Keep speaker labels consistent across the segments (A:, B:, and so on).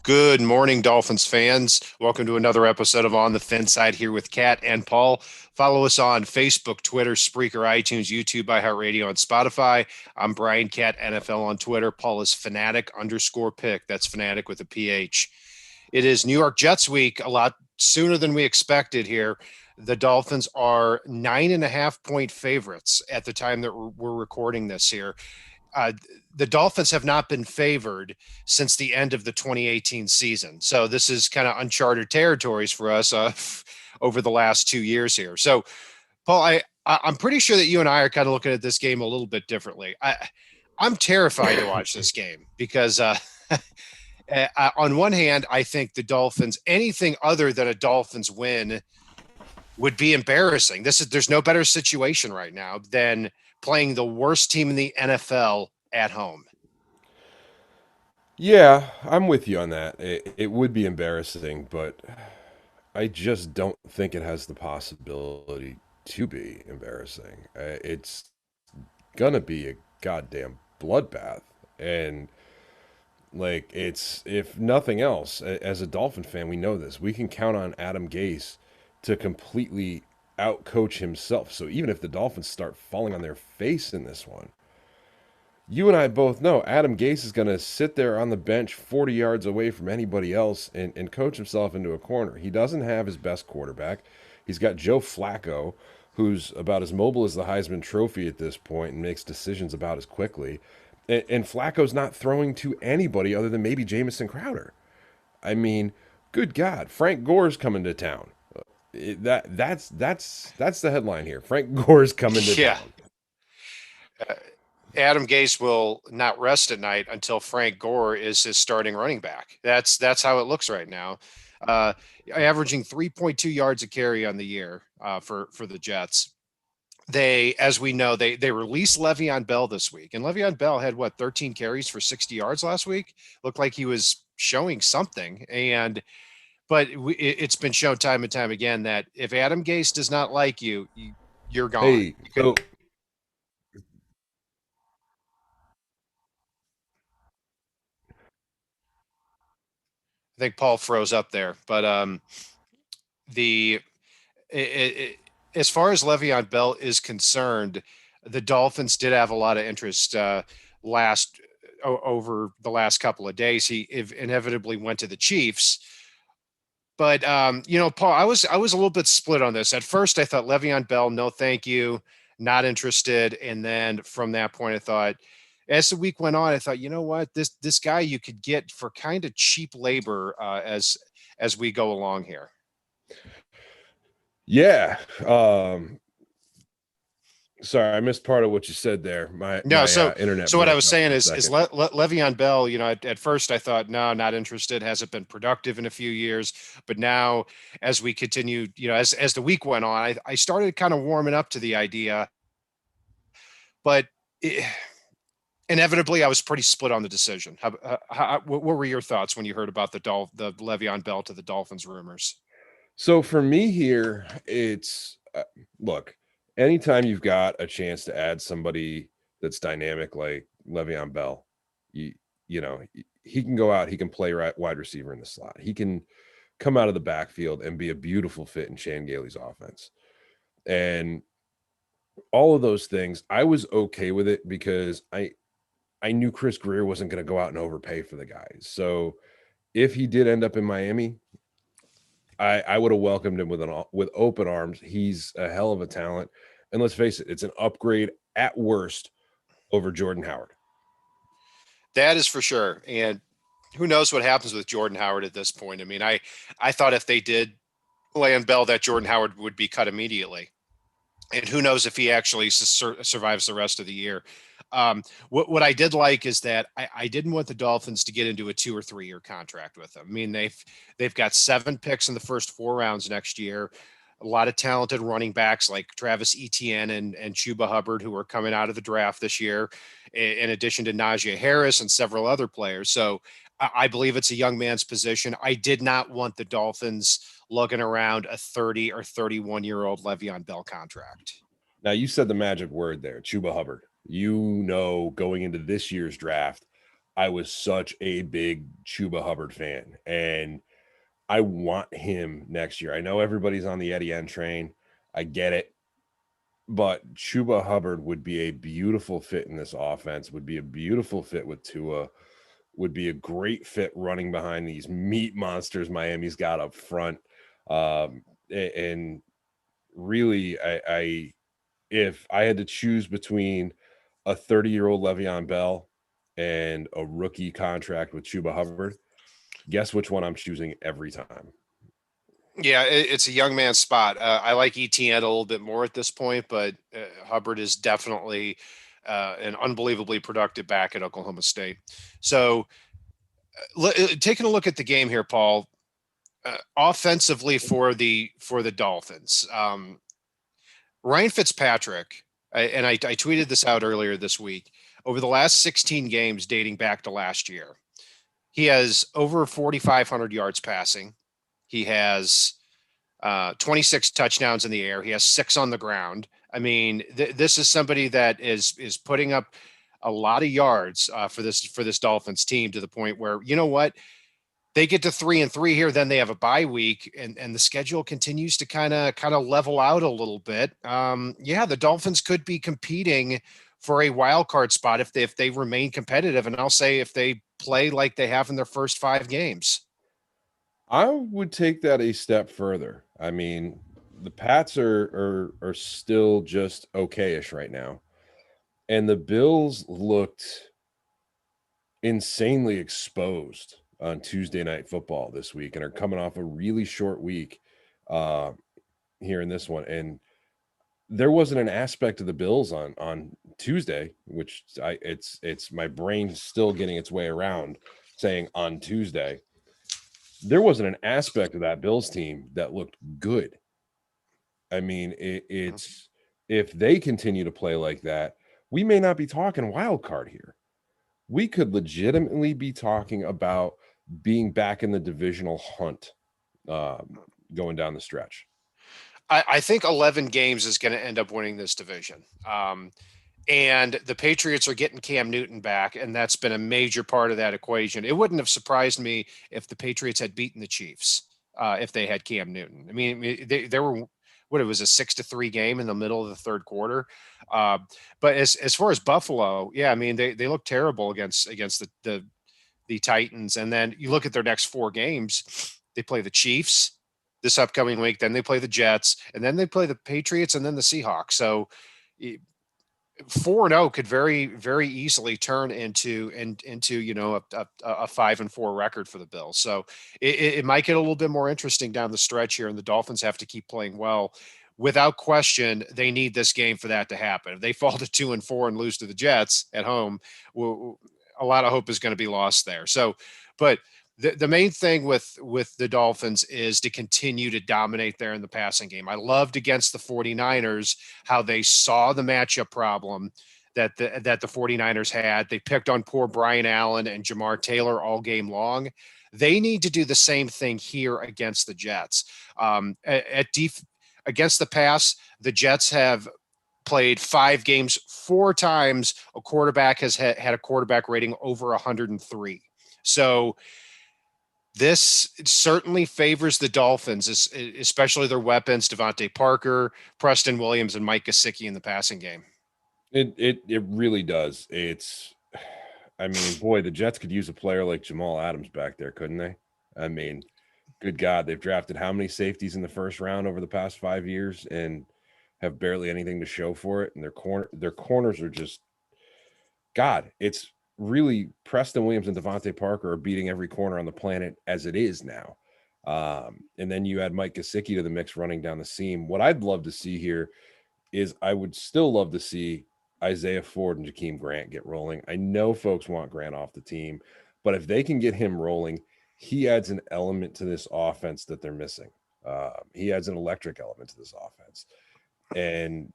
A: Good morning, Dolphins fans. Welcome to another episode of On the FinSide here with Kat and Paul. Follow us on Facebook, Twitter, Spreaker, iTunes, YouTube, iHeartRadio, and Spotify. I'm Brian Cat NFL on Twitter. Paul is fanatic_pick. That's fanatic with a PH. It is New York Jets week, a lot sooner than we expected here. The Dolphins are 9.5-point favorites at the time that we're recording this here. The Dolphins have not been favored since the end of the 2018 season. So this is kind of uncharted territories for us over the last 2 years here. So, Paul, I'm pretty sure that you and I are kind of looking at this game a little bit differently. I'm terrified to watch this game because on one hand, I think the Dolphins, anything other than a Dolphins win would be embarrassing. There's no better situation right now than playing the worst team in the NFL at home.
B: Yeah, I'm with you on that. It would be embarrassing, but I just don't think it has the possibility to be embarrassing. It's gonna be a goddamn bloodbath. And like it's if nothing else, as a Dolphin fan, we know this. We can count on Adam Gase to completely outcoach himself. So even if the Dolphins start falling on their face in this one, you and I both know Adam Gase is going to sit there on the bench 40 yards away from anybody else and coach himself into a corner. He doesn't have his best quarterback. He's got Joe Flacco, who's about as mobile as the Heisman Trophy at this point and makes decisions about as quickly. And Flacco's not throwing to anybody other than maybe Jamison Crowder. I mean, good God, Frank Gore's coming to town. That's the headline here. Frank Gore's coming to
A: Yeah.
B: town.
A: Adam Gase will not rest at night until Frank Gore is his starting running back. That's how it looks right now. Uh, Averaging 3.2 yards a carry on the year for the Jets. As we know, they released Le'Veon Bell this week, and Le'Veon Bell had 13 carries for 60 yards last week. Looked like he was showing something, but it's been shown time and time again that if Adam Gase does not like you're gone.
B: Hey, so
A: I think Paul froze up there, but the it, it, as far as Le'Veon Bell is concerned, the Dolphins did have a lot of interest last over the last couple of days. He inevitably went to the Chiefs, but Paul, I was a little bit split on this. At first, I thought Le'Veon Bell, no, thank you, not interested, and then from that point, I thought. As the week went on, I thought, you know what, this guy you could get for kind of cheap labor as we go along here.
B: yeah. Sorry, I missed part of what you said there. My
A: No,
B: my
A: so
B: internet
A: so what I
B: broke
A: was
B: up
A: saying
B: for a
A: is
B: second.
A: Le'Veon Bell. At first I thought no, not interested. Hasn't been productive in a few years, but now as we continue, as the week went on, I started kind of warming up to the idea. But inevitably, I was pretty split on the decision. What were your thoughts when you heard about the Le'Veon Bell to the Dolphins rumors?
B: So for me here, it's look, anytime you've got a chance to add somebody that's dynamic like Le'Veon Bell, you you know he can go out, he can play wide receiver in the slot, he can come out of the backfield and be a beautiful fit in Shane Gailey's offense, and all of those things. I was okay with it because I knew Chris Greer wasn't going to go out and overpay for the guys. So if he did end up in Miami, I would have welcomed him with open arms. He's a hell of a talent, and let's face it, it's an upgrade at worst over Jordan Howard.
A: That is for sure. And who knows what happens with Jordan Howard at this point? I mean, I thought if they did land Bell, that Jordan Howard would be cut immediately. And who knows if he actually survives the rest of the year. What I did like is that I didn't want the Dolphins to get into a 2 or 3 year contract with them. I mean, they've got 7 picks in the first 4 rounds next year. A lot of talented running backs like Travis Etienne and Chuba Hubbard, who are coming out of the draft this year, in addition to Najee Harris and several other players. So I believe it's a young man's position. I did not want the Dolphins lugging around a 30 or 31-year-old Le'Veon Bell contract.
B: Now you said the magic word there, Chuba Hubbard. Going into this year's draft, I was such a big Chuba Hubbard fan, and I want him next year. I know everybody's on the Etienne train. I get it. But Chuba Hubbard would be a beautiful fit in this offense, would be a beautiful fit with Tua, would be a great fit running behind these meat monsters Miami's got up front. And really, I if I had to choose between a 30-year-old Le'Veon Bell and a rookie contract with Chuba Hubbard, guess which one I'm choosing every time?
A: Yeah, it's a young man's spot. I like ETN a little bit more at this point, but Hubbard is definitely an unbelievably productive back at Oklahoma State. So, taking a look at the game here, Paul, offensively for the Dolphins, Ryan Fitzpatrick, I tweeted this out earlier this week. Over the last 16 games dating back to last year, he has over 4,500 yards passing. He has 26 touchdowns in the air. He has 6 on the ground. I mean, this is somebody that is putting up a lot of yards for this Dolphins team, to the point where, you know what, they get to 3-3 here, then they have a bye week, and the schedule continues to kind of level out a little bit. Yeah, the Dolphins could be competing for a wild card spot if they remain competitive, and I'll say if they play like they have in their first 5 games.
B: I would take that a step further. I mean, the Pats are still just okayish right now, and the Bills looked insanely exposed on Tuesday Night Football this week, and are coming off a really short week uh, here in this one. And there wasn't an aspect of the Bills on Tuesday, which it's my brain still getting its way around saying on Tuesday. There wasn't an aspect of that Bills team that looked good. I mean, it's if they continue to play like that, we may not be talking wild card here. We could legitimately be talking about being back in the divisional hunt going down the stretch.
A: I think 11 games is going to end up winning this division. And the Patriots are getting Cam Newton back, and that's been a major part of that equation. It wouldn't have surprised me if the Patriots had beaten the Chiefs if they had Cam Newton. I mean, they were what, it was a 6-3 game in the middle of the third quarter. But as far as Buffalo, yeah, I mean they look terrible against the Titans, and then you look at their next 4 games. They play the Chiefs this upcoming week, then they play the Jets, and then they play the Patriots, and then the Seahawks. So 4-0 could very, very easily turn into a 5-4 record for the Bills. So it might get a little bit more interesting down the stretch here, and the Dolphins have to keep playing well. Without question, they need this game for that to happen. If they fall to 2-4 and lose to the Jets at home, a lot of hope is going to be lost there. So, but the main thing with the Dolphins is to continue to dominate there in the passing game. I loved against the 49ers how they saw the matchup problem that the 49ers had. They picked on poor Brian Allen and Jamar Taylor all game long. They need to do the same thing here against the Jets. Against the pass, the Jets have played 5 games, 4 times a quarterback has had a quarterback rating over 103. So this certainly favors the Dolphins, especially their weapons, Devontae Parker, Preston Williams, and Mike Gesicki in the passing game.
B: It really does. I mean, boy, the Jets could use a player like Jamal Adams back there, couldn't they? I mean, good God, they've drafted how many safeties in the first round over the past 5 years and have barely anything to show for it. And their corners are just, God, it's really Preston Williams and Devontae Parker are beating every corner on the planet as it is now. And then you add Mike Gesicki to the mix running down the seam. What I'd love to see here is I would still love to see Isaiah Ford and Jakeem Grant get rolling. I know folks want Grant off the team, but if they can get him rolling, he adds an element to this offense that they're missing. He adds an electric element to this offense. And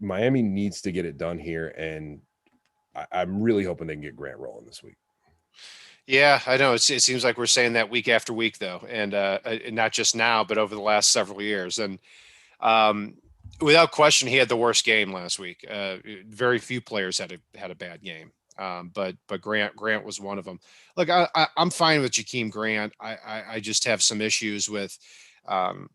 B: Miami needs to get it done here. And I'm really hoping they can get Grant rolling this week.
A: Yeah, I know. It seems like we're saying that week after week, though, and not just now, but over the last several years. And without question, he had the worst game last week. Very few players had a bad game. But Grant was one of them. Look, I'm fine with Jakeem Grant. I just have some issues um,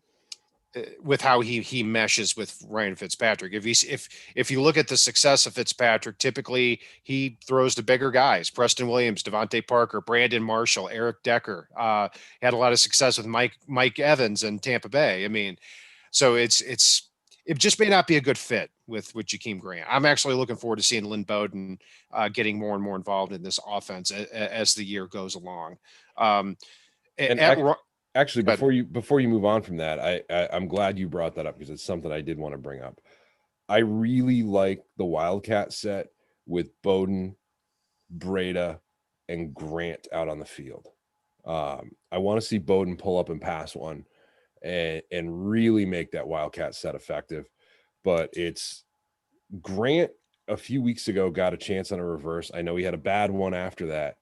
A: with how he meshes with Ryan Fitzpatrick. If you look at the success of Fitzpatrick, typically he throws to bigger guys: Preston Williams, Devontae Parker, Brandon Marshall, Eric Decker. Had a lot of success with Mike Evans in Tampa Bay. I mean, so it just may not be a good fit with Jakeem Grant. I'm actually looking forward to seeing Lynn Bowden getting more and more involved in this offense as the year goes along.
B: And
A: At,
B: actually,
A: but
B: before you move on from that, I'm glad you brought that up because it's something I did want to bring up. I really like the Wildcat set with Bowden, Breda, and Grant out on the field. I want to see Bowden pull up and pass one and really make that Wildcat set effective. But it's Grant a few weeks ago got a chance on a reverse. I know he had a bad one after that,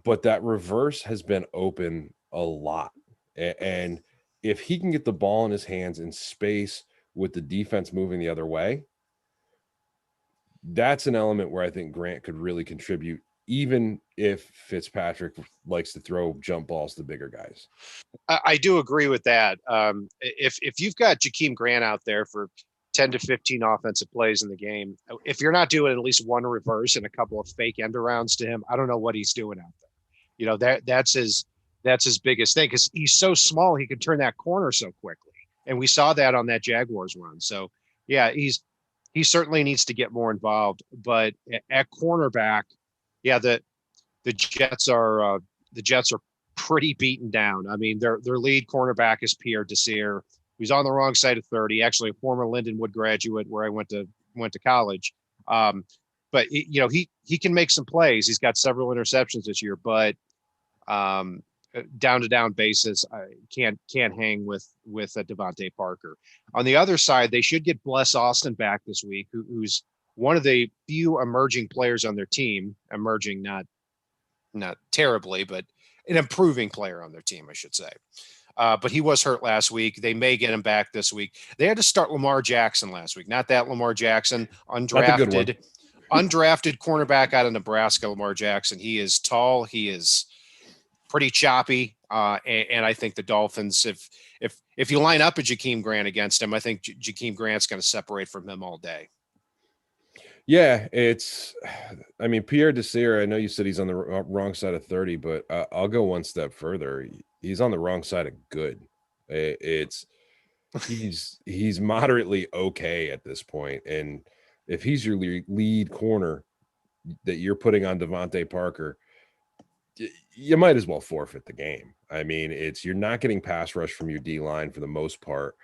B: but that reverse has been open a lot. And if he can get the ball in his hands in space with the defense moving the other way, that's an element where I think Grant could really contribute, even if Fitzpatrick likes to throw jump balls to bigger guys.
A: I do agree with that. If you've got Jakeem Grant out there for 10 to 15 offensive plays in the game, if you're not doing at least one reverse and a couple of fake end arounds to him, I don't know what he's doing out there. You know, that's his biggest thing, because he's so small, he can turn that corner so quickly. And we saw that on that Jaguars run. So yeah, he certainly needs to get more involved. But at cornerback, yeah, the Jets are pretty beaten down. I mean, their lead cornerback is Pierre Desir, who's on the wrong side of 30. Actually, a former Lindenwood graduate where I went to college. But he can make some plays. He's got several interceptions this year, but down to down basis, can't hang with Devontae Parker. On the other side, they should get Bless Austin back this week, who's one of the few emerging players on their team. Emerging, not terribly, but an improving player on their team, I should say. But he was hurt last week. They may get him back this week. They had to start Lamar Jackson last week. Not that Lamar Jackson, undrafted cornerback out of Nebraska. Lamar Jackson. He is tall. He is pretty choppy. And I think the Dolphins, if you line up a Jakeem Grant against him, I think Jakeem Grant's going to separate from him all day.
B: Yeah, I mean, Pierre Desir, I know you said he's on the wrong side of 30, but I'll go one step further. He's on the wrong side of good. He's moderately okay at this point. And if he's your lead corner that you're putting on Devontae Parker, you might as well forfeit the game. I mean, you're not getting pass rush from your D line for the most part.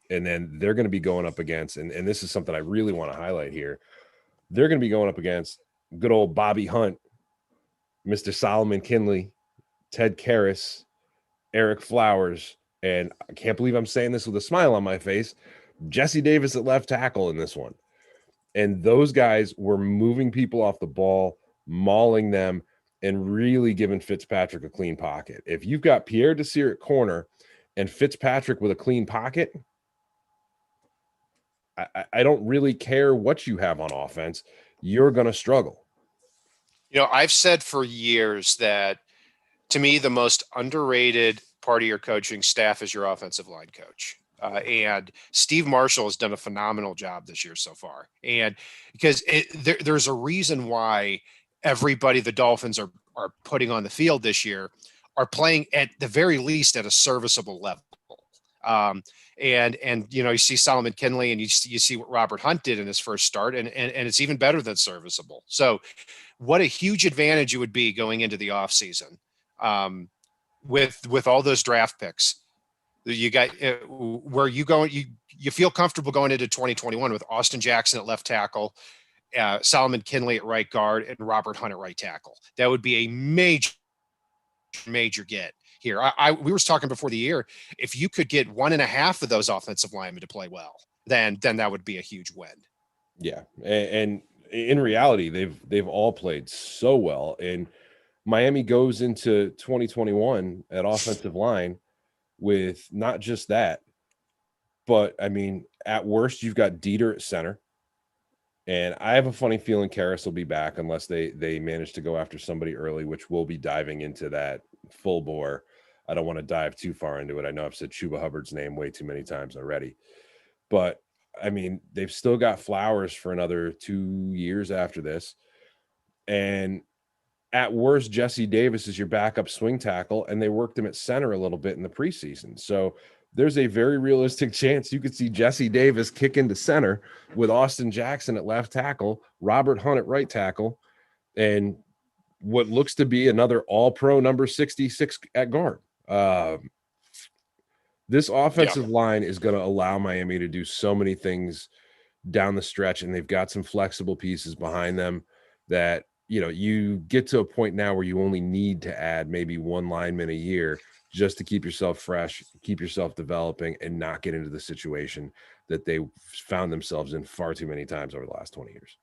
B: And then they're going to be going up against, and this is something I really want to highlight here. They're going to be going up against good old Bobby Hunt, Mr. Solomon Kinley, Ted Karras, Eric Flowers, and I can't believe I'm saying this with a smile on my face, Jesse Davis at left tackle in this one. And those guys were moving people off the ball, mauling them, and really giving Fitzpatrick a clean pocket. If you've got Pierre Desir at corner and Fitzpatrick with a clean pocket, I don't really care what you have on offense. You're going to struggle.
A: I've said for years that, to me, the most underrated part of your coaching staff is your offensive line coach. And Steve Marshall has done a phenomenal job this year so far. And because there's a reason why everybody the Dolphins are putting on the field this year are playing at the very least at a serviceable level. And you see Solomon Kinley, and you see what Robert Hunt did in his first start, and it's even better than serviceable. So what a huge advantage it would be going into the offseason with all those draft picks that you got, where you feel comfortable going into 2021 with Austin Jackson at left tackle, Solomon Kinley at right guard, and Robert Hunt at right tackle. That would be a major get here. We were talking before the year, if you could get 1.5 of those offensive linemen to play well, then that would be a huge win.
B: Yeah. And in reality, they've all played so well. And Miami goes into 2021 at offensive line with not just that, but I mean, at worst, you've got Dieter at center, And I have a funny feeling Karras will be back unless they manage to go after somebody early, which we'll be diving into that full bore. I don't want to dive too far into it. I know I've said Chuba Hubbard's name way too many times already. But I mean, they've still got Flowers for another 2 years after this. And at worst, Jesse Davis is your backup swing tackle, and they worked him at center a little bit in the preseason. So there's a very realistic chance you could see Jesse Davis kick into center with Austin Jackson at left tackle, Robert Hunt at right tackle, and what looks to be another all-pro number 66 at guard. This offensive line is going to allow Miami to do so many things down the stretch, and they've got some flexible pieces behind them that, you get to a point now where you only need to add maybe one lineman a year just to keep yourself fresh, keep yourself developing, and not get into the situation that they found themselves in far too many times over the last 20 years.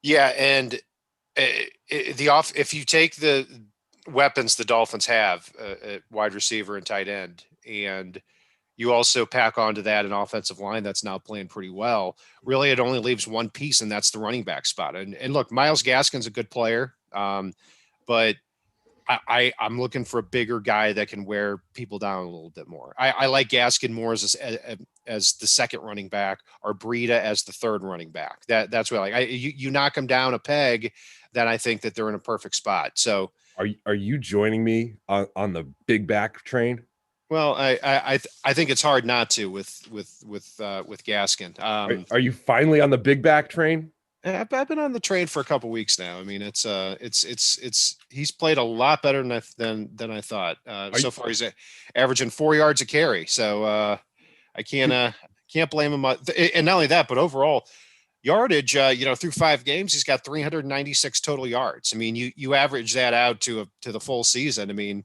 A: Yeah, and if you take the weapons the Dolphins have at wide receiver and tight end, and you also pack onto that an offensive line that's now playing pretty well, really it only leaves one piece, and that's the running back spot. And look, Myles Gaskin's a good player, but I'm looking for a bigger guy that can wear people down a little bit more. I like Gaskin more as the second running back, or Breida as the third running back. That's what I like. You knock them down a peg, then I think that they're in a perfect spot. So
B: are you joining me on the big back train?
A: well, I think it's hard not to with Gaskin.
B: Are you finally on the big back train?
A: I've been on the train for a couple weeks now. I mean, it's he's played a lot better than I thought. So far, he's averaging 4 yards a carry. So I can't blame him. And not only that, but overall yardage, through 5 games, he's got 396 total yards. I mean, you average that out to the full season. I mean,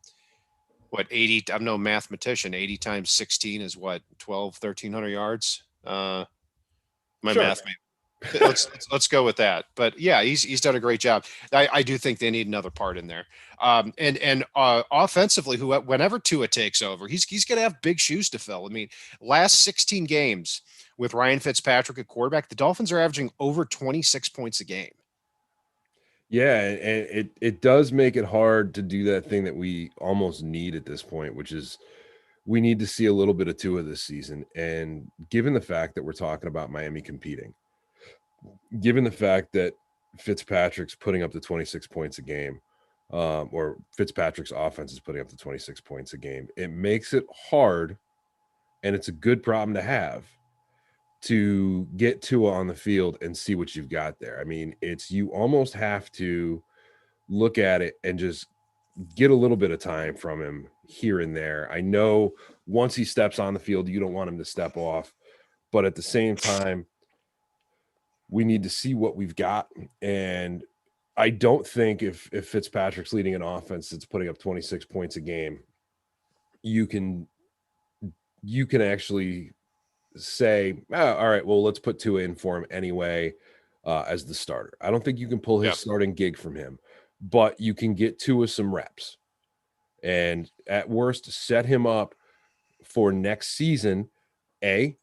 A: what, 80? I'm no mathematician. 80 times 16 is what, 1,300 yards. My
B: Sure.
A: math. Let's go with that. But yeah, he's done a great job. I do think they need another part in there. And offensively, whenever Tua takes over, he's going to have big shoes to fill. I mean, last 16 games with Ryan Fitzpatrick at quarterback, the Dolphins are averaging over 26 points a game.
B: Yeah, and it does make it hard to do that thing that we almost need at this point, which is we need to see a little bit of Tua this season. And given the fact that we're talking about Miami competing, given the fact that Fitzpatrick's putting up to 26 points a game, or Fitzpatrick's offense is putting up to 26 points a game, it makes it hard, and it's a good problem to have, to get Tua on the field and see what you've got there. I mean, you almost have to look at it and just get a little bit of time from him here and there. I know once he steps on the field, you don't want him to step off, but at the same time, we need to see what we've got. And I don't think if Fitzpatrick's leading an offense that's putting up 26 points a game, you can actually say, all right, well, let's put Tua in for him anyway as the starter. I don't think you can pull his starting gig from him, but you can get Tua some reps. And at worst, set him up for next season,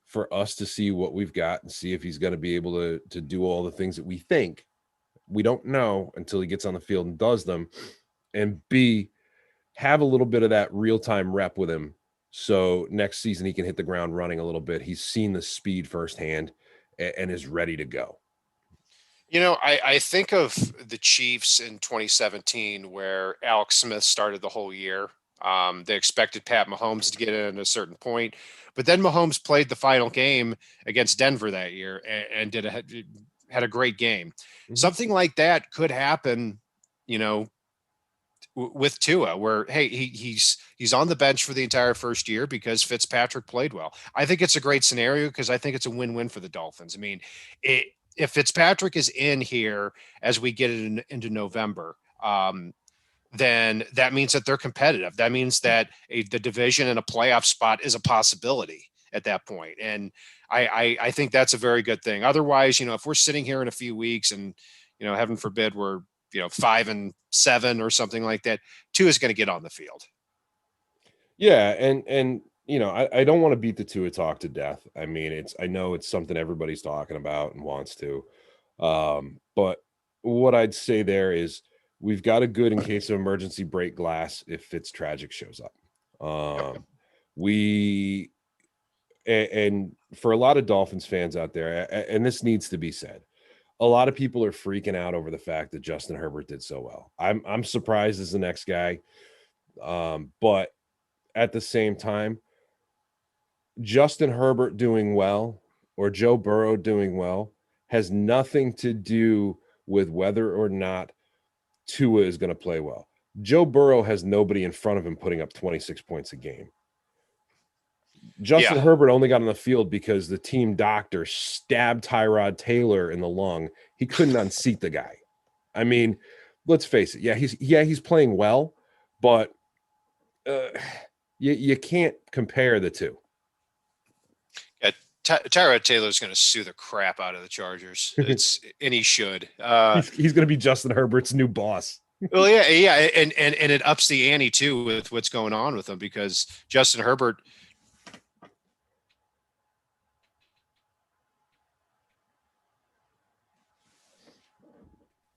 B: for us to see what we've got and see if he's going to be able to do all the things that we think. We don't know until he gets on the field and does them. And B, have a little bit of that real-time rep with him, so next season he can hit the ground running a little bit. He's seen the speed firsthand and is ready to go.
A: I think of the Chiefs in 2017 where Alex Smith started the whole year. They expected Pat Mahomes to get in at a certain point, but then Mahomes played the final game against Denver that year and had a great game. Mm-hmm. Something like that could happen, with Tua, where, hey, he's on the bench for the entire first year because Fitzpatrick played well. I think it's a great scenario because I think it's a win-win for the Dolphins. I mean, if Fitzpatrick is in here as we get into November, then that means that they're competitive. That means that the division and a playoff spot is a possibility at that point. And I think that's a very good thing. Otherwise, if we're sitting here in a few weeks and, heaven forbid, we're 5-7 or something like that, Tua is going to get on the field.
B: Yeah. And I don't want to beat the Tua talk to death. I mean, I know it's something everybody's talking about and wants to. But what I'd say there is we've got a good in case of emergency break glass if Fitzpatrick shows up.
A: Yep.
B: We and for a lot of Dolphins fans out there, and this needs to be said, a lot of people are freaking out over the fact that Justin Herbert did so well. I'm surprised as the next guy, but at the same time, Justin Herbert doing well or Joe Burrow doing well has nothing to do with whether or not Tua is going to play well. Joe Burrow has nobody in front of him putting up 26 points a game. Justin
A: Yeah.
B: Herbert only got on the field because the team doctor stabbed Tyrod Taylor in the lung. He couldn't unseat the guy. I mean, let's face it. He's playing well, but you can't compare the two.
A: Yeah. Tyrod Taylor's going to sue the crap out of the Chargers. And he should.
B: He's going to be Justin Herbert's new boss.
A: Well, yeah, and it ups the ante too with what's going on with him because Justin Herbert.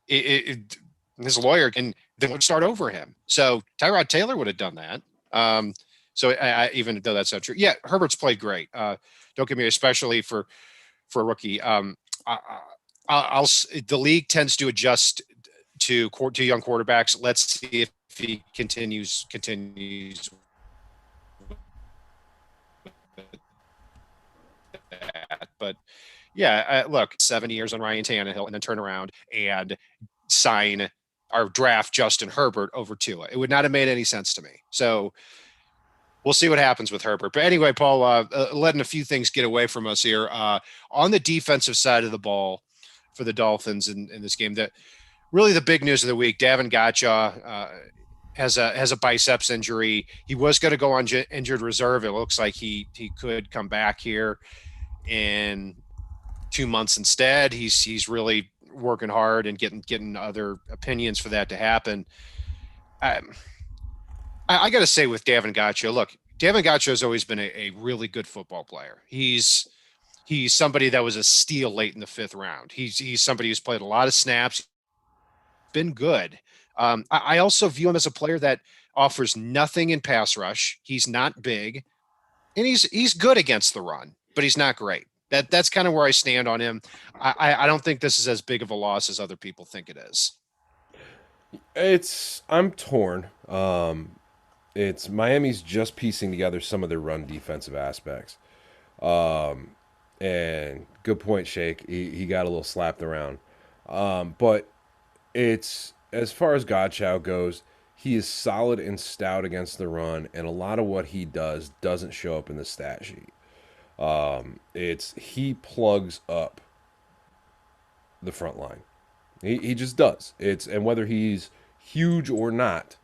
A: His lawyer can then would start over him. So Tyrod Taylor would have done that. So even though that's not true, yeah, Herbert's played great. Don't get me, especially for a rookie. The league tends to adjust to young quarterbacks. Let's see if he continues. That. But yeah, look, 7 years on Ryan Tannehill and then turn around and sign or draft Justin Herbert over Tua. It would not have made any sense to me. So we'll see what happens with Herbert. But anyway, Paul, letting a few things get away from us here. On the defensive side of the ball for the Dolphins in this game, that really the big news of the week, Davin Gotcha has a biceps injury. He was going to go on injured reserve. It looks like he could come back here in 2 months instead. He's really working hard and getting other opinions for that to happen. I got to say with Davin Gotcha, look, Davin Gotcha has always been a really good football player. He's somebody that was a steal late in the 5th round. He's somebody who's played a lot of snaps, been good. I also view him as a player that offers nothing in pass rush. He's not big, and he's good against the run, but he's not great. That's kind of where I stand on him. I don't think this is as big of a loss as other people think it is.
B: I'm torn. It's Miami's just piecing together some of their run defensive aspects. And good point, Shake. He got a little slapped around. But it's as far as Godchow goes, he is solid and stout against the run, and a lot of what he does doesn't show up in the stat sheet. He plugs up the front line. He just does. And whether he's huge or not,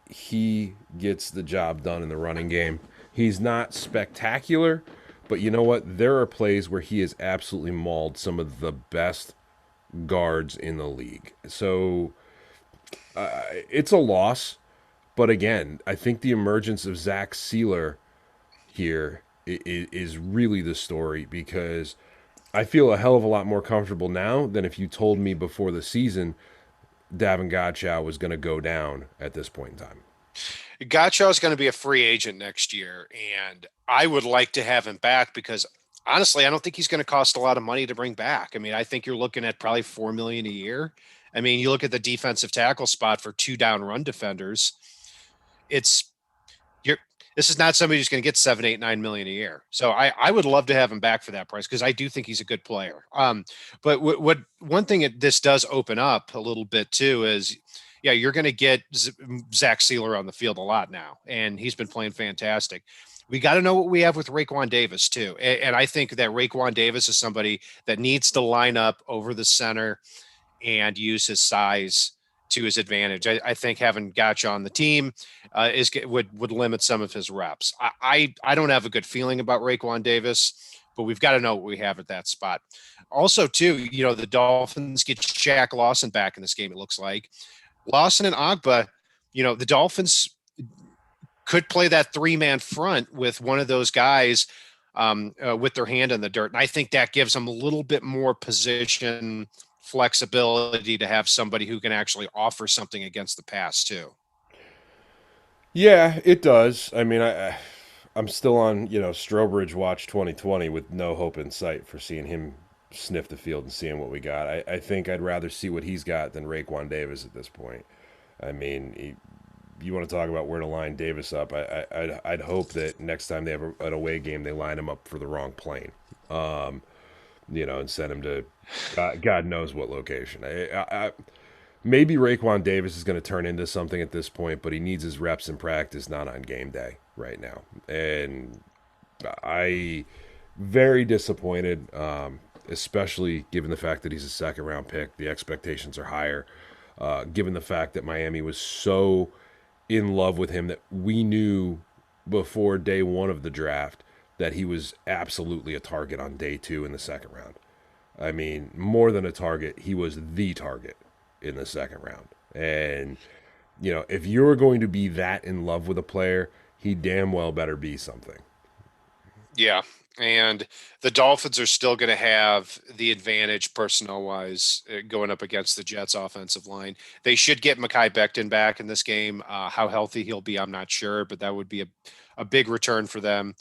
B: he gets the job done in the running game. He's not spectacular, but you know what? There are plays where he has absolutely mauled some of the best guards in the league. So it's a loss, but again, I think the emergence of Zach Sealer here is really the story, because I feel a hell of a lot more comfortable now than if you told me before the season Davin Godchow was going to go down at this point in time.
A: Godchow is going to be a free agent next year, and I would like to have him back because honestly, I don't think he's going to cost a lot of money to bring back. I mean, I think you're looking at probably $4 million a year. I mean, you look at the defensive tackle spot for 2 down run defenders. This is not somebody who's going to get 7, 8, 9 million a year. So I would love to have him back for that price because I do think he's a good player. But what one thing this does open up a little bit too is, yeah, you're going to get Zach Sealer on the field a lot now, and he's been playing fantastic. We got to know what we have with Raekwon Davis too. And I think that Raekwon Davis is somebody that needs to line up over the center and use his size to his advantage. I think having Gotcha on the team would limit some of his reps. I don't have a good feeling about Raekwon Davis, but we've got to know what we have at that spot. Also, too, the Dolphins get Shaq Lawson back in this game, it looks like. Lawson and Agba, the Dolphins could play that 3-man front with one of those guys with their hand in the dirt. And I think that gives them a little bit more position flexibility to have somebody who can actually offer something against the pass too.
B: Yeah, it does. I mean, I'm still on, Strobridge Watch 2020 with no hope in sight for seeing him sniff the field and seeing what we got. I think I'd rather see what he's got than Raekwon Davis at this point. I mean, you want to talk about where to line Davis up. I'd hope that next time they have an away game, they line him up for the wrong plane, and send him to God knows what location. Maybe Raekwon Davis is going to turn into something at this point, but he needs his reps in practice, not on game day right now. And I very disappointed, especially given the fact that he's a second round pick. The expectations are higher, given the fact that Miami was so in love with him that we knew before day one of the draft that he was absolutely a target on day 2 in the second round. I mean, more than a target, he was the target in the second round. And, if you're going to be that in love with a player, he damn well better be something.
A: Yeah. And the Dolphins are still going to have the advantage personnel wise going up against the Jets offensive line. They should get Mekhi Becton back in this game. How healthy he'll be, I'm not sure, but that would be a big return for them.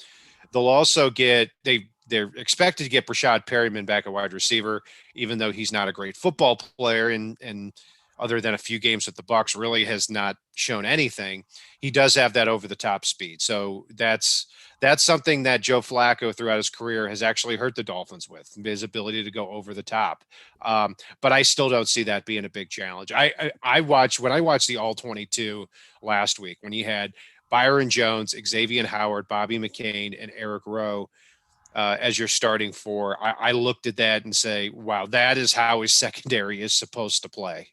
A: They'll also they're expected to get Brashad Perryman back at wide receiver, even though he's not a great football player and other than a few games with the Bucs really has not shown anything. He does have that over the top speed. So that's something that Joe Flacco throughout his career has actually hurt the Dolphins with his ability to go over the top. But I still don't see that being a big challenge. I watched the All 22 last week when he had Byron Jones, Xavier Howard, Bobby McCain, and Eric Rowe as your starting 4. I looked at that and say, wow, that is how his secondary is supposed to play.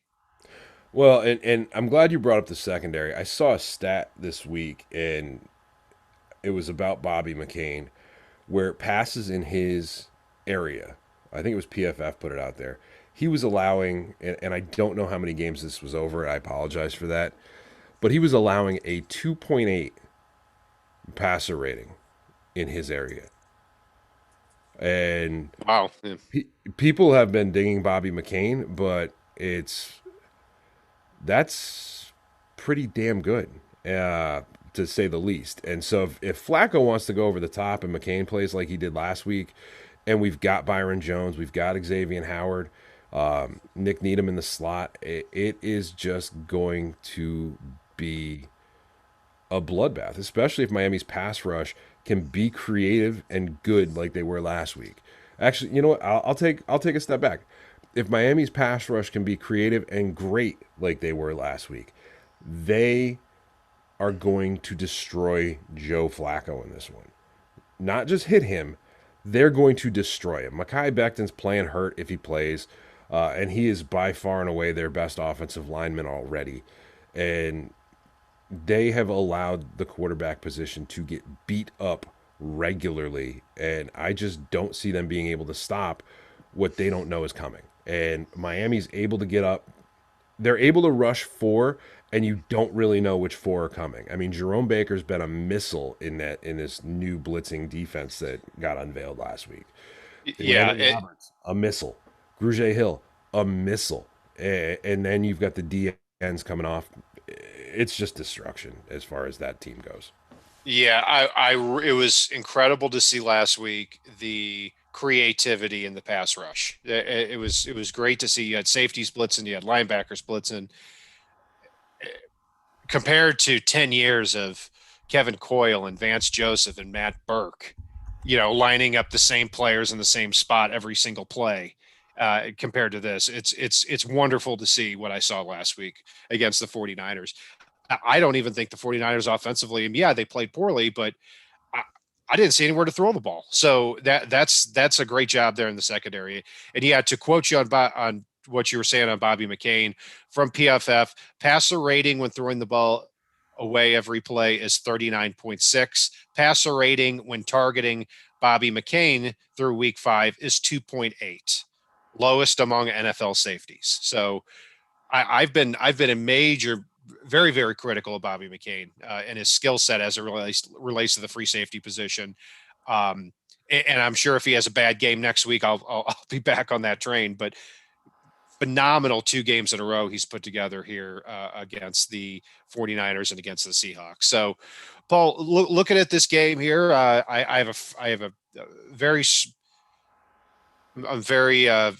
B: Well, and I'm glad you brought up the secondary. I saw a stat this week, and it was about Bobby McCain, where passes in his area, I think it was PFF put it out there, he was allowing, and I don't know how many games this was over, I apologize for that, but he was allowing a 2.8 passer rating in his area. And
A: Wow. Yeah.
B: people have been dinging Bobby McCain, but that's pretty damn good, to say the least. And so if Flacco wants to go over the top and McCain plays like he did last week, and we've got Byron Jones, we've got Xavier Howard, Nick Needham in the slot, it is just going to be a bloodbath, especially if Miami's pass rush can be creative and good like they were last week. Actually, you know what? I'll take a step back. If Miami's pass rush can be creative and great like they were last week, they are going to destroy Joe Flacco in this one. Not just hit him, they're going to destroy him. Mekhi Becton's playing hurt if he plays, and he is by far and away their best offensive lineman already. And they have allowed the quarterback position to get beat up regularly, and I just don't see them being able to stop what they don't know is coming. And Miami's able to get up. They're able to rush 4, and you don't really know which 4 are coming. I mean, Jerome Baker's been a missile in this new blitzing defense that got unveiled last week.
A: Yeah.
B: Roberts, a missile. Grugier Hill, a missile. And then you've got the DNs coming off. It's just destruction as far as that team goes.
A: Yeah, it was incredible to see last week the creativity in the pass rush. It was great to see. You had safeties blitzing, you had linebackers blitzing, compared to 10 years of Kevin Coyle and Vance Joseph and Matt Burke, lining up the same players in the same spot every single play. Compared to this, it's wonderful to see what I saw last week against the 49ers. I don't even think the 49ers offensively, and yeah, they played poorly, but I didn't see anywhere to throw the ball. So that's a great job there in the secondary. And yeah, to quote you on what you were saying on Bobby McCain from PFF, passer rating when throwing the ball away every play is 39.6. Passer rating when targeting Bobby McCain through week 5 is 2.8, lowest among NFL safeties. So I've been a major very, very critical of Bobby McCain and his skill set as it relates to the free safety position. Um, and I'm sure if he has a bad game next week, I'll be back on that train. But phenomenal 2 games in a row he's put together here against the 49ers and against the Seahawks. So, Paul, looking at this game here, I have a very I'm very uh,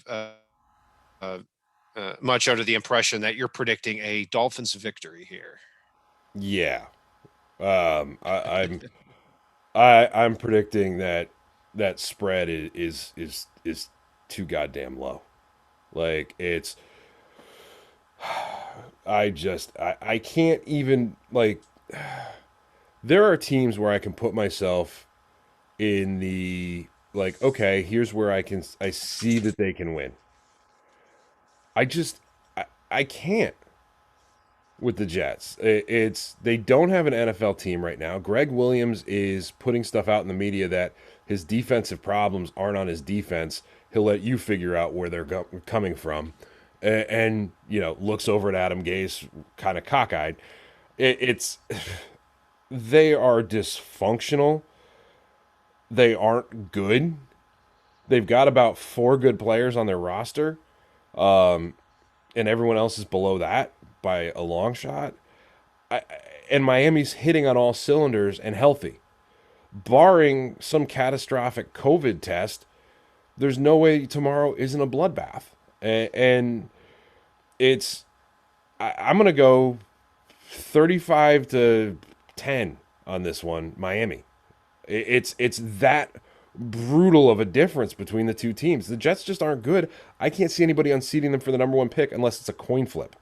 A: much under the impression that you're predicting a Dolphins victory here.
B: Yeah. I'm predicting that that spread is too goddamn low. Like it's I can't even like there are teams where I can put myself in the like okay, here's where I see that they can win. I just I can't with the Jets. It's they don't have an NFL team right now. Greg Williams is putting stuff out in the media that his defensive problems aren't on his defense. He'll let you figure out where they're coming from, and you know looks over at Adam Gase kind of cockeyed. It's they are dysfunctional. They aren't good. They've got about 4 good players on their roster, and everyone else is below that by a long shot. I, and Miami's hitting on all cylinders and healthy. Barring some catastrophic COVID test, there's no way tomorrow isn't a bloodbath. And it's, I'm going to go 35-10 on this one, Miami. It's that brutal of a difference between the two teams. The Jets just aren't good. I can't see anybody unseating them for the number 1 pick unless it's a coin flip.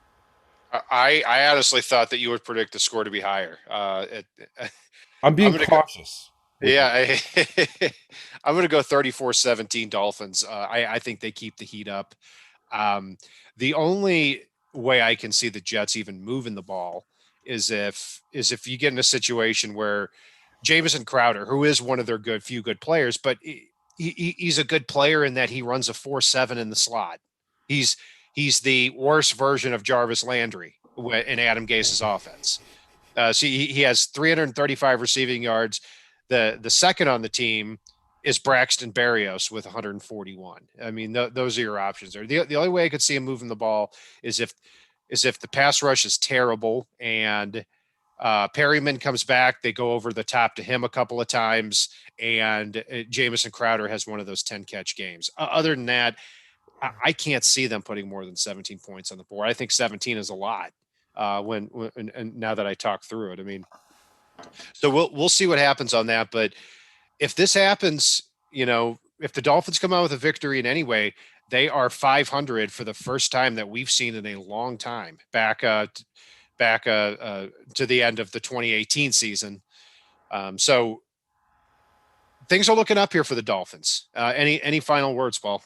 A: I honestly thought that you would predict the score to be higher.
B: I'm being cautious.
A: Yeah, I'm going to go 34-17 Dolphins. I think they keep the heat up. The only way I can see the Jets even moving the ball is if you get in a situation where Jamison Crowder, who is one of their few good players, but he's a good player in that he runs a 4.7 in the slot. He's the worst version of Jarvis Landry in Adam Gase's offense. So he has 335 receiving yards. The second on the team is Braxton Berrios with 141. I mean, those are your options there. The only way I could see him moving the ball is if the pass rush is terrible and Perryman comes back, they go over the top to him a couple of times, and Jamison Crowder has one of those 10-catch games. Other than that, I can't see them putting more than 17 points on the board. I think 17 is a lot and now that I talk through it. I mean, so we'll see what happens on that. But if this happens, if the Dolphins come out with a victory in any way, they are 500 for the first time that we've seen in a long time back to the end of the 2018 season. So things are looking up here for the Dolphins. Any final words, Paul?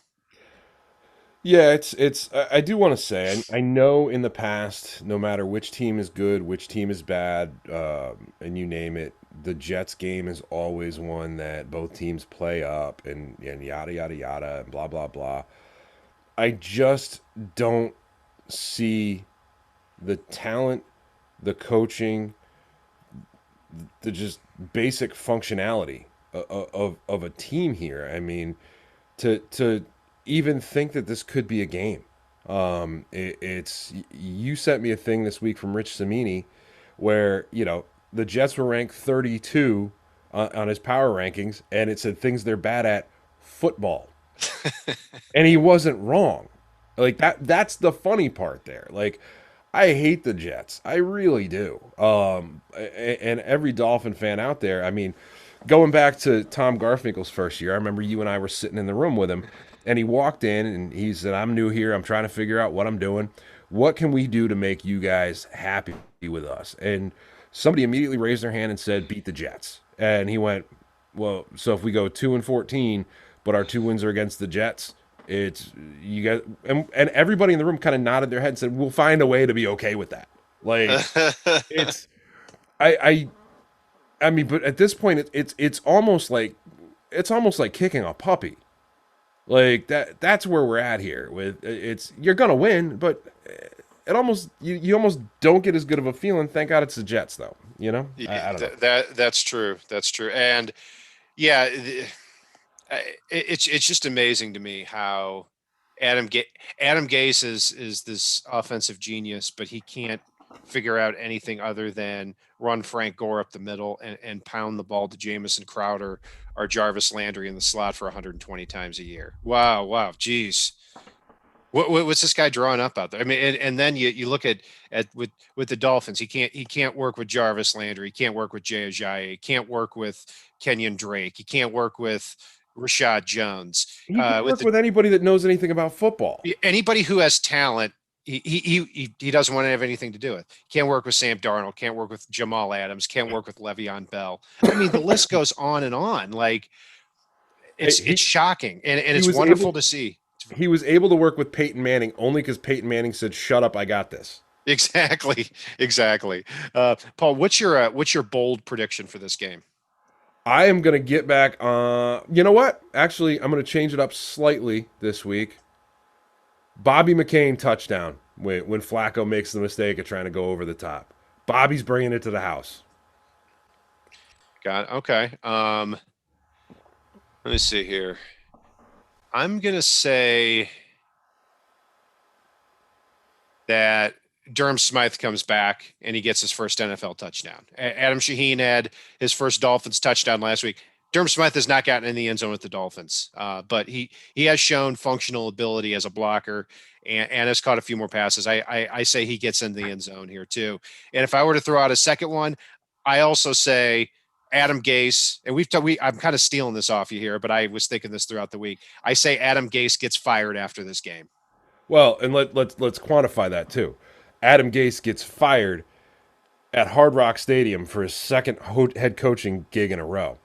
B: Yeah, it's. I do want to say, I know in the past, no matter which team is good, which team is bad, and you name it, the Jets game is always one that both teams play up and yada yada yada and blah blah blah. I just don't see the talent, the coaching, the just basic functionality of a team here. I mean, to even think that this could be a game. It's you sent me a thing this week from Rich Samini where the Jets were ranked 32 on his power rankings, and it said things they're bad at: football. And he wasn't wrong. Like that's the funny part there. Like I hate the Jets. I really do. And every Dolphin fan out there, I mean, going back to Tom Garfinkel's first year, I remember you and I were sitting in the room with him, and he walked in and he said, "I'm new here. I'm trying to figure out what I'm doing. What can we do to make you guys happy with us?" And somebody immediately raised their hand and said, "Beat the Jets." And he went, "Well, so if we go 2-14, but our 2 wins are against the Jets, it's you guys," and everybody in the room kind of nodded their head and said, "We'll find a way to be okay with that." Like it's I mean, but at this point it's almost like kicking a puppy. Like that's where we're at here with you're gonna win, but it almost you almost don't get as good of a feeling. Thank God it's the Jets, though. I don't know.
A: That's true. That's true. And yeah, it's just amazing to me how Adam Ga- Adam Gase is this offensive genius, but he can't figure out anything other than run Frank Gore up the middle and pound the ball to Jamison Crowder or Jarvis Landry in the slot for 120 times a year. Wow, wow, geez. What's this guy drawing up out there? I mean, and then you look at with the Dolphins, he can't work with Jarvis Landry, he can't work with Jay Ajayi, he can't work with Kenyon Drake, he can't work with Rashad Jones.
B: He can
A: With
B: work with anybody that knows anything about football.
A: anybody who has talent, he doesn't want to have anything to do with. Can't work with Sam Darnold, can't work with Jamal Adams, can't work with Le'Veon Bell. I mean, the list goes on and on. Like it's shocking, and it's wonderful to see.
B: He was able to work with Peyton Manning only because Peyton Manning said, "Shut up, I got this."
A: Exactly, exactly. Paul, what's your bold prediction for this game?
B: I am going to get back. You know what? Actually, I'm going to change it up slightly this week. Bobby McCain touchdown when Flacco makes the mistake of trying to go over the top. Bobby's bringing it to the house.
A: Got it. Okay. Let me see here. I'm gonna say that Durham Smythe comes back and he gets his first NFL touchdown. Adam Shaheen had his first Dolphins touchdown last week. Durham Smythe has not gotten in the end zone with the Dolphins, but he has shown functional ability as a blocker and has caught a few more passes. I say he gets in the end zone here too. And if I were to throw out a second one, I also say Adam Gase, and I'm kind of stealing this off you here, but I was thinking this throughout the week. I say Adam Gase gets fired after this game.
B: Well, and let's quantify that too. Adam Gase gets fired at Hard Rock Stadium for his second head coaching gig in a row.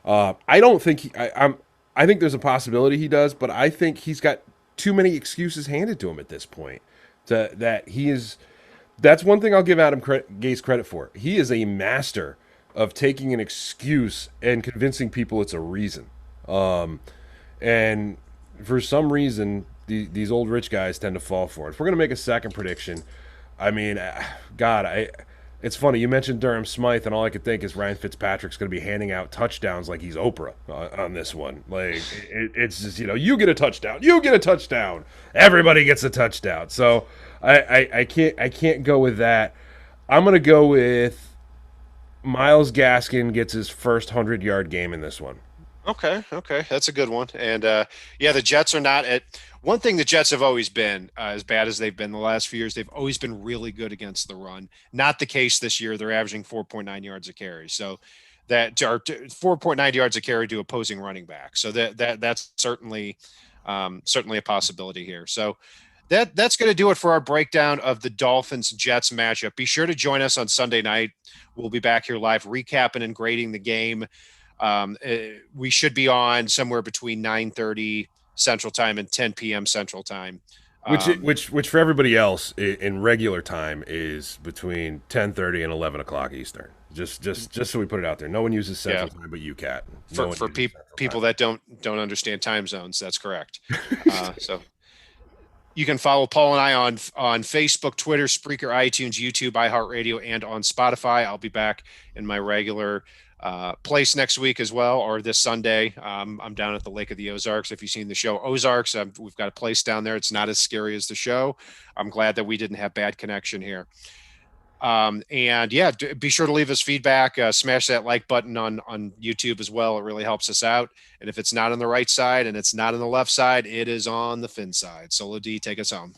B: I don't think I think there's a possibility he does, but I think he's got too many excuses handed to him at this point. That he is. That's one thing I'll give Adam Gase credit for. He is a master of taking an excuse and convincing people it's a reason. And for some reason, these old rich guys tend to fall for it. If we're going to make a second prediction, I mean, God, it's funny. You mentioned Durham Smythe, and all I could think is Ryan Fitzpatrick's going to be handing out touchdowns like he's Oprah on this one. Like, it's just, you get a touchdown. You get a touchdown. Everybody gets a touchdown. So I can't go with that. I'm going to go with Myles Gaskin gets his first 100-yard game in this one.
A: Okay, that's a good one. And yeah, the Jets are not at one thing. The Jets have always been as bad as they've been the last few years. They've always been really good against the run. Not the case this year. They're averaging 4.9 yards a carry. So that are 4.9 yards a carry to opposing running back. So that's certainly a possibility here. So that's going to do it for our breakdown of the Dolphins Jets matchup. Be sure to join us on Sunday night. We'll be back here live recapping and grading the game. We should be on somewhere between 9:30 Central Time and 10 p.m. Central Time.
B: Which for everybody else in regular time is between 10:30 and 11 o'clock Eastern. Just so we put it out there. No one uses Central Time but you, Cat.
A: For people that don't understand time zones, that's correct. So you can follow Paul and I on Facebook, Twitter, Spreaker, iTunes, YouTube, iHeartRadio, and on Spotify. I'll be back in my regular place next week as well, or this Sunday. I'm down at the Lake of the Ozarks. If you've seen the show Ozarks, we've got a place down there. It's not as scary as the show. I'm glad that we didn't have bad connection here. And yeah, be sure to leave us feedback. Smash that like button on YouTube as well. It really helps us out. And if it's not on the right side and it's not on the left side, it is on the fin side. Solo D, take us home.